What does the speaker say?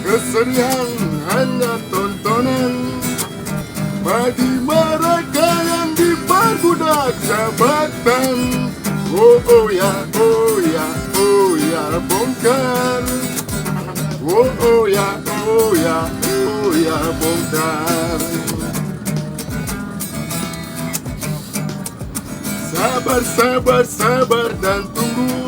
Kesenian hanya tontonan bagi mereka yang diperbudak jabatan. Oh oh ya, oh ya, oh ya, bongkar. Oh oh ya, oh ya, oh ya, bongkar. Sabar, sabar, sabar dan tunggu.